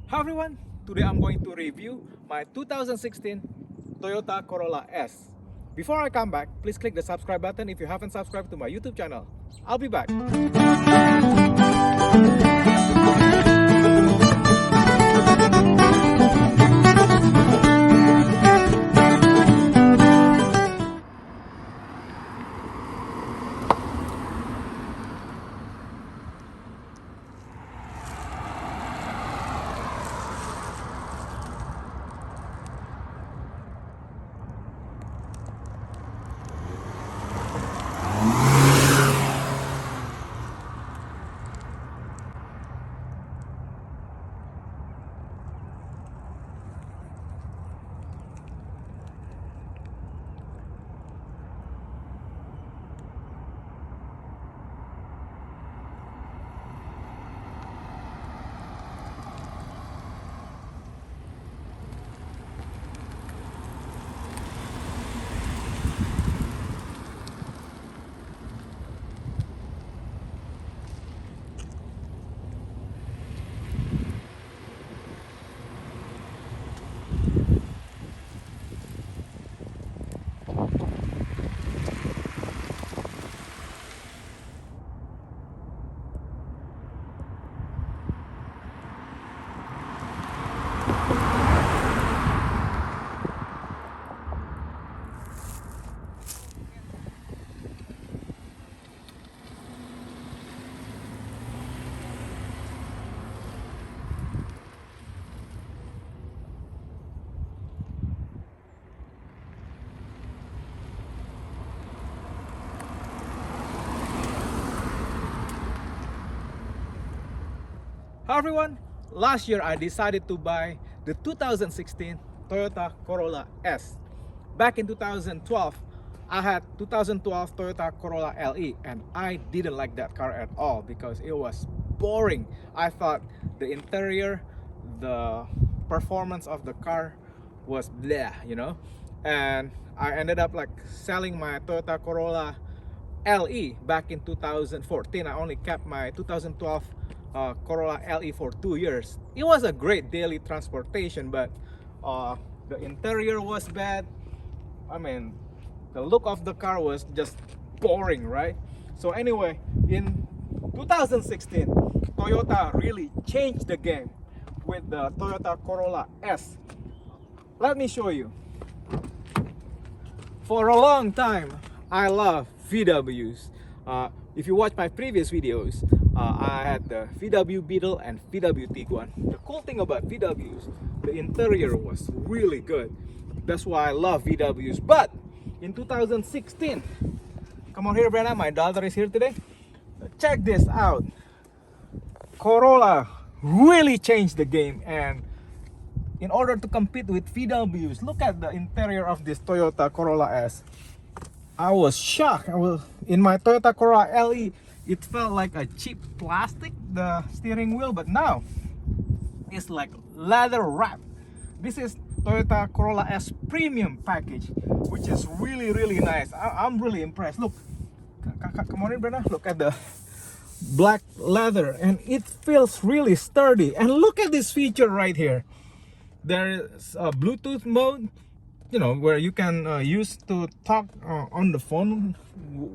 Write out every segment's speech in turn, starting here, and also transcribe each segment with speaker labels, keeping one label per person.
Speaker 1: Hi everyone, today I'm going to review my 2016 Toyota Corolla S. Before I come back, please click the subscribe button if you haven't subscribed to my YouTube channel. I'll be back. Hi everyone, last year I decided to buy the 2016 Toyota Corolla S. Back in 2012, I had 2012 Toyota Corolla LE and I didn't like that car at all because it was boring. I thought the interior, the performance of the car was bleh, and I ended up like selling my Toyota Corolla LE back in 2014. I only kept my 2012 Corolla LE for 2 years. It was a great daily transportation, but the interior was bad. I mean, the look of the car was just boring, right? So anyway, in 2016, Toyota really changed the game with the Toyota Corolla S. Let me show you. For a long time, I love VWs. If you watch my previous videos, I had the VW Beetle and VW Tiguan. The cool thing about VWs, the interior was really good. That's why I love VWs. But in 2016, come on here, Brenna, my daughter is here today. Check this out. Corolla really changed the game, and in order to compete with VWs, look at the interior of this Toyota Corolla S. I was shocked. In my Toyota Corolla LE, it felt like a cheap plastic, the steering wheel, but now it's like leather wrap. This is Toyota Corolla S premium package, which is really nice. I'm really impressed. Look, come on in, Brenda. Look at the black leather, and it feels really sturdy. And look at this feature right here. There is a Bluetooth mode, where you can use to talk on the phone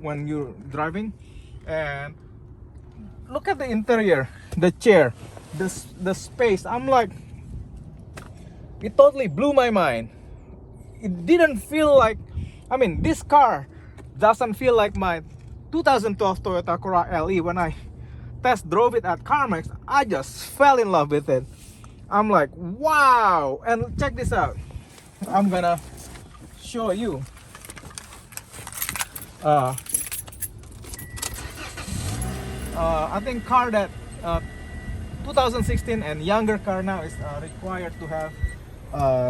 Speaker 1: when you're driving. And look at the interior, the chair, the space. I'm like, it totally blew my mind. It didn't feel like, this car doesn't feel like my 2012 Toyota Corolla LE. When I test drove it at CarMax, I just fell in love with it. I'm like, wow. And check this out. I'm gonna show you. I think car that 2016 and younger car now is required to have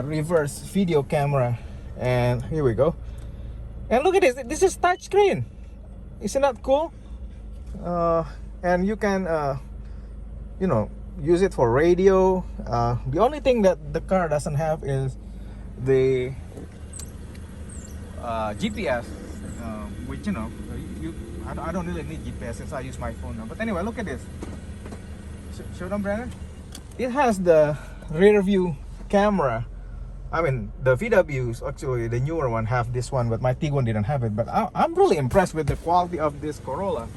Speaker 1: reverse video camera. And here we go. And look at this. This is touchscreen. Isn't that cool? And you can, use it for radio. The only thing that the car doesn't have is the GPS, which I don't really need GPS since I use my phone now. But anyway, look at this. Show them, Brandon. It has the rear view camera. I mean, the VWs, actually the newer one have this one, but my Tiguan didn't have it. But I'm really impressed with the quality of this Corolla.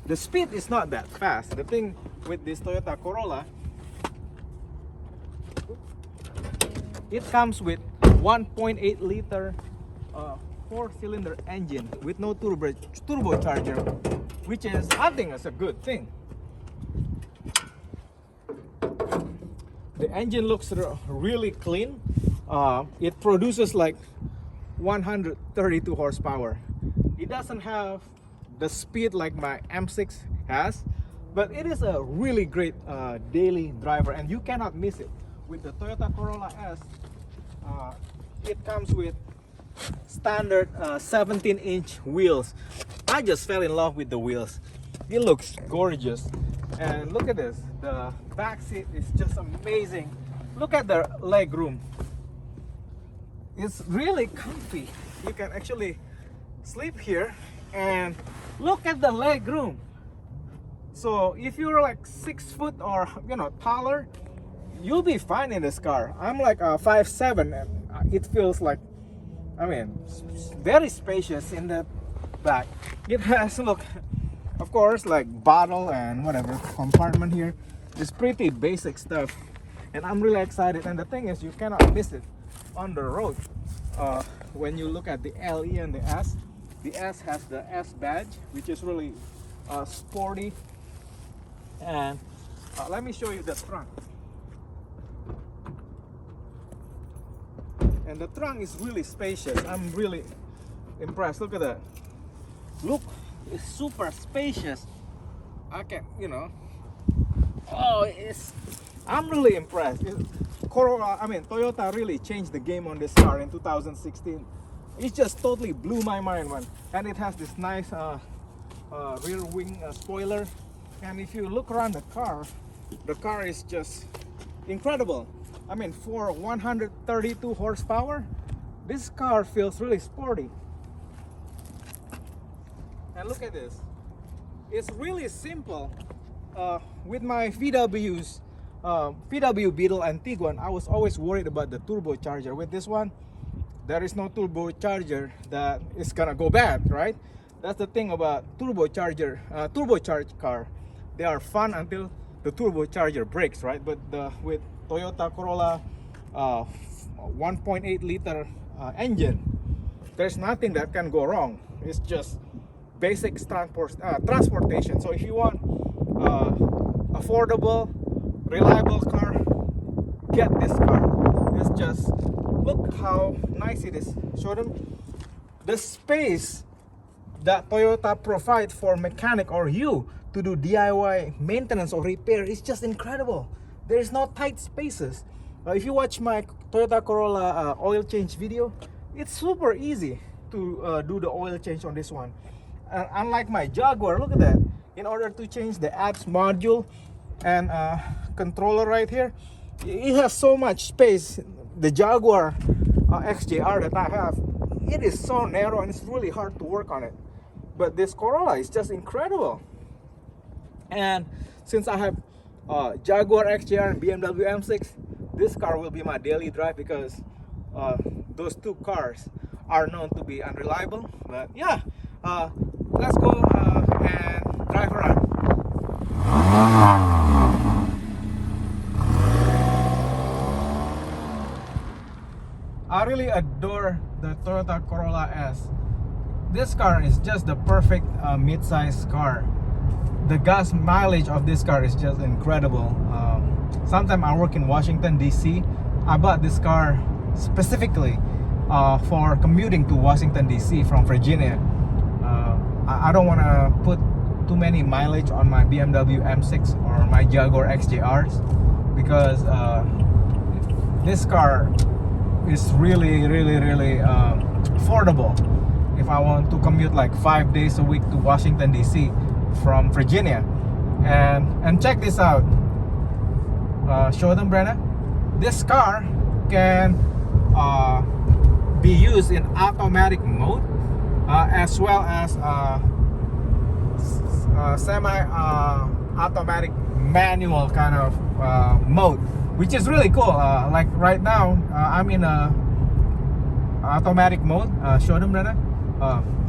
Speaker 1: The speed is not that fast. The thing with this Toyota Corolla, it comes with 1.8 liter 4-cylinder engine with no turbocharger, which is, I think, is a good thing. The engine looks really clean. It produces like 132 horsepower. It doesn't have the speed like my M6 has, but it is a really great daily driver, and you cannot miss it. With the Toyota Corolla S, it comes with standard 17-inch wheels. I just fell in love with the wheels. It looks gorgeous. And look at this, the back seat is just amazing. Look at the leg room. It's really comfy. You can actually sleep here, and look at the leg room. So if you're like 6 foot or taller, you'll be fine in this car. I'm like 5'7", and it feels like, I mean, very spacious in the back. It has, look, of course, like bottle and whatever compartment here. It's pretty basic stuff, and I'm really excited. And the thing is, you cannot miss it on the road. When you look at the LE and the S has the S badge, which is really sporty. And let me show you the trunk. And the trunk is really spacious. I'm really impressed. Look at that. Look, it's super spacious. I can, I'm really impressed. Toyota really changed the game on this car in 2016. It just totally blew my mind, man. And it has this nice rear wing spoiler. And if you look around the car is just incredible. I mean, for 132 horsepower, this car feels really sporty. And look at this. It's really simple. With my VWs, VW Beetle and Tiguan, I was always worried about the turbocharger. With this one, there is no turbocharger that is gonna go bad, right? That's the thing about turbocharged car. They are fun until the turbocharger breaks, right? But with Toyota Corolla 1.8 liter engine, there's nothing that can go wrong. It's just basic transportation. So if you want affordable, reliable car, get this car. It's just, look how nice it is. Show them the space that Toyota provides for mechanic or you to do DIY maintenance or repair is just incredible. There is no tight spaces. If you watch my Toyota Corolla oil change video, it's super easy to do the oil change on this one. Unlike my Jaguar, look at that. In order to change the apps module and controller right here, it has so much space. The Jaguar XJR that I have, it is so narrow and it's really hard to work on it. But this Corolla is just incredible. And since I have Jaguar XJR and BMW M6, this car will be my daily drive because those two cars are known to be unreliable. But yeah, let's go and drive around. I really adore the Toyota Corolla S. This car is just the perfect mid-size car. The gas mileage of this car is just incredible. Sometime I work in Washington DC. I bought this car specifically for commuting to Washington DC from Virginia. I don't want to put too many mileage on my BMW M6 or my Jaguar XJRs because this car is really affordable if I want to commute like 5 days a week to Washington DC from Virginia. And check this out. Show them, Brenna. This car can be used in automatic mode as well as automatic manual kind of mode, which is really cool. Like right now, I'm in a automatic mode. Show them, brother.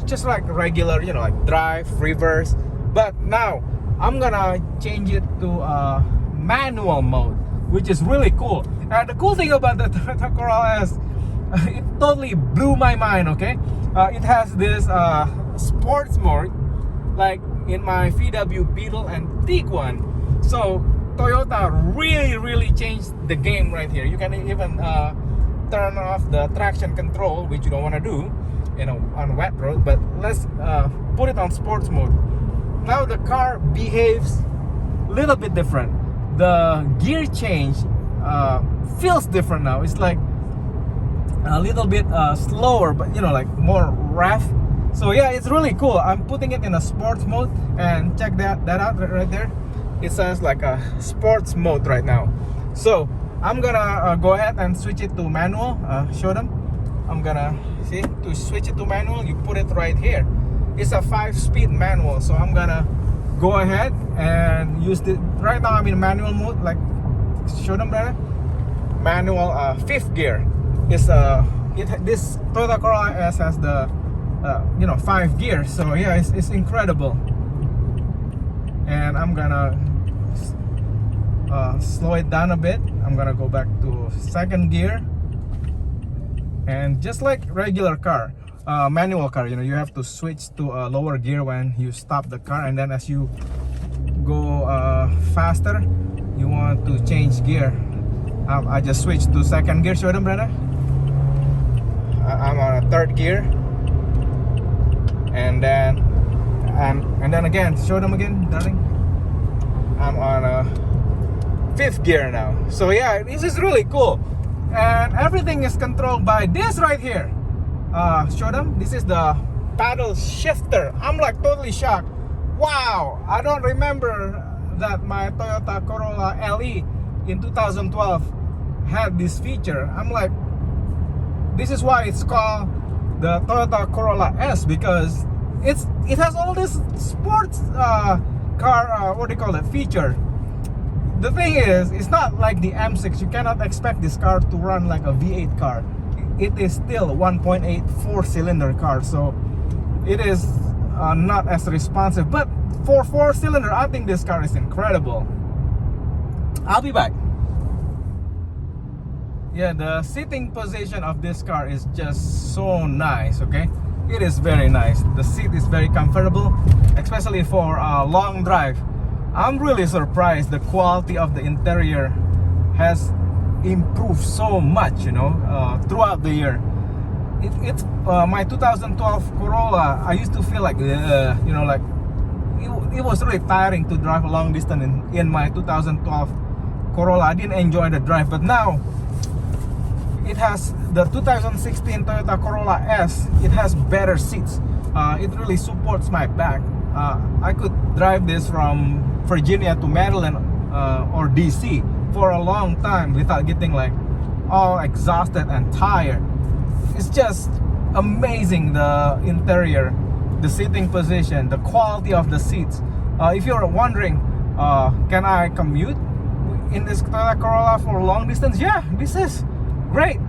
Speaker 1: Just like regular, you know, like drive, reverse. But now I'm gonna change it to manual mode, which is really cool. And the cool thing about the Toyota Corolla S, it totally blew my mind. Okay, it has this sports mode, like in my VW Beetle and Tiguan. So Toyota really changed the game right here. You can even turn off the traction control, which you don't want to do, you know, on wet road. But let's put it on sports mode. Now the car behaves a little bit different. The gear change feels different now. It's like a little bit slower, but you know, like more rev. So yeah, it's really cool. I'm putting it in a sports mode, and check that out right there. It says like a sports mode right now. So I'm gonna go ahead and switch it to manual. Show them. I'm gonna see, to switch it to manual, you put it right here. It's a 5-speed manual, so I'm gonna go ahead and use it. Right now I'm in manual mode. Like, show them, brother. Manual 5th gear. It's this Toyota Corolla S has the you know, 5 gears. So yeah, it's incredible. And I'm gonna slow it down a bit. I'm gonna go back to 2nd gear, and just like regular car, manual car, you know, you have to switch to a lower gear when you stop the car, and then as you go faster, you want to change gear. I just switched to 2nd gear. Show them, brother. I'm on a 3rd gear, and then again, show them again, darling. I'm on a 5th gear now. So yeah, this is really cool, and everything is controlled by this right here. Show them. This is the paddle shifter. I'm like totally shocked. Wow, I don't remember that my Toyota Corolla LE in 2012 had this feature. I'm like, this is why it's called the Toyota Corolla S, because it has all this sports car, what do you call it, feature. The thing is, it's not like the M6. You cannot expect this car to run like a V8 car. It is still a 1.8 4-cylinder car, so it is not as responsive. But for 4-cylinder, I think this car is incredible. I'll be back. Yeah, the sitting position of this car is just so nice. Okay, it is very nice. The seat is very comfortable, especially for a long drive. I'm really surprised the quality of the interior has improved so much, you know, throughout the year. It's my 2012 Corolla, I used to feel like, you know, like it was really tiring to drive a long distance in my 2012 Corolla. I didn't enjoy the drive, but now it has the 2016 Toyota Corolla S. It has better seats. It really supports my back. I could drive this from Virginia to Maryland or DC for a long time without getting like all exhausted and tired. It's just amazing, the interior, the seating position, the quality of the seats. If you're wondering, can I commute in this Toyota Corolla for long distance? Yeah, this is great.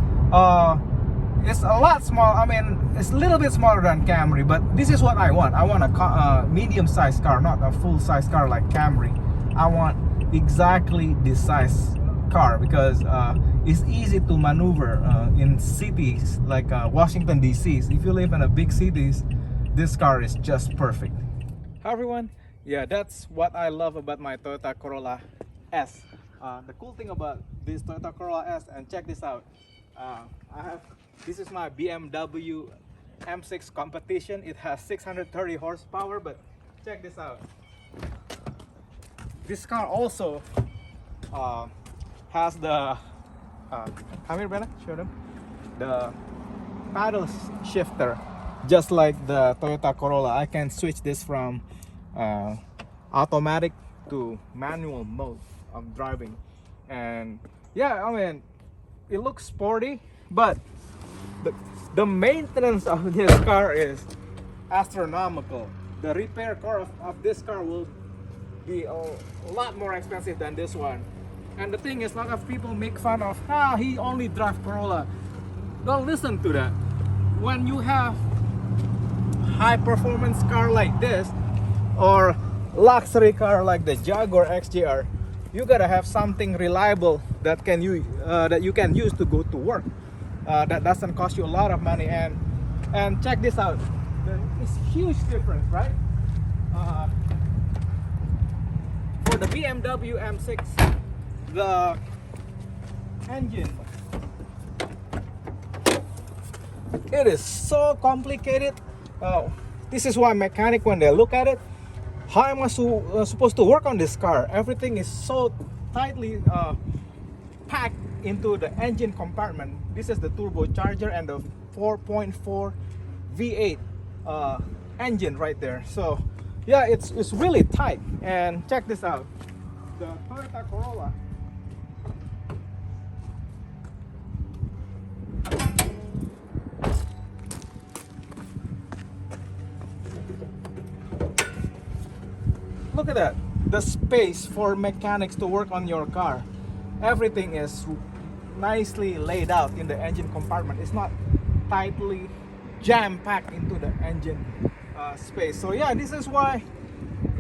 Speaker 1: It's a lot small. I mean, it's a little bit smaller than Camry, but this is what I want. I want a medium-sized car, not a full-size car like Camry. I want exactly this size car because it's easy to maneuver in cities like Washington DC. If you live in a big cities, this car is just perfect. Hi everyone. Yeah, that's what I love about my Toyota Corolla S. The cool thing about this Toyota Corolla S, and check this out. This is my BMW M6 competition. It has 630 horsepower, but check this out. This car also has the come here, Brenna, show them, the paddle shifter, just like the Toyota Corolla. I can switch this from automatic to manual mode of driving, and yeah, I mean, it looks sporty, but the maintenance of this car is astronomical. The repair cost of this car will be a lot more expensive than this one. And the thing is, a lot of people make fun of, he only drives Corolla. Don't listen to that. When you have high performance car like this, or luxury car like the Jaguar XJR, you gotta have something reliable that you can use to go to work. That doesn't cost you a lot of money. And check this out, it's huge difference, right? For the BMW M6, the engine, it is so complicated. This is why mechanic, when they look at it, how am I supposed to work on this car? Everything is so tightly packed into the engine compartment. This is the turbocharger and the 4.4 V8 engine right there. So yeah, it's really tight. And check this out, the Toyota Corolla, look at that, the space for mechanics to work on your car. Everything is nicely laid out in the engine compartment. It's not tightly jam-packed into the engine space. So yeah, this is why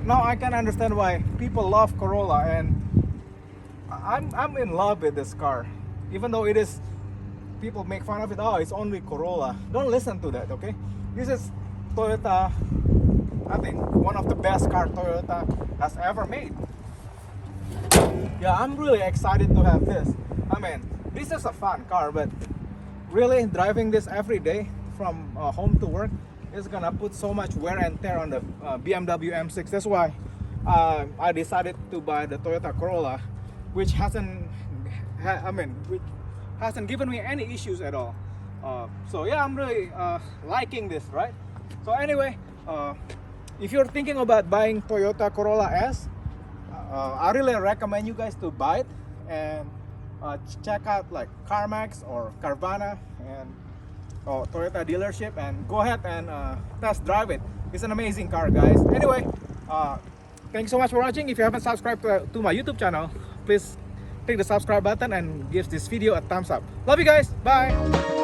Speaker 1: now I can understand why people love Corolla, and I'm in love with this car. Even though it is, people make fun of it, oh, it's only Corolla. Don't listen to that, okay? This is Toyota, I think one of the best car Toyota has ever made. Yeah, I'm really excited to have this. I mean, this is a fun car, but really driving this every day from home to work is gonna put so much wear and tear on the BMW M6. That's why I decided to buy the Toyota Corolla, which hasn't given me any issues at all. So yeah, I'm really liking this, right? So anyway, if you're thinking about buying Toyota Corolla S, I really recommend you guys to buy it and check out like CarMax or Carvana and Toyota dealership, and go ahead and test drive it. It's an amazing car, guys. Anyway, thanks so much for watching. If you haven't subscribed to my YouTube channel, please click the subscribe button and give this video a thumbs up. Love you guys. Bye.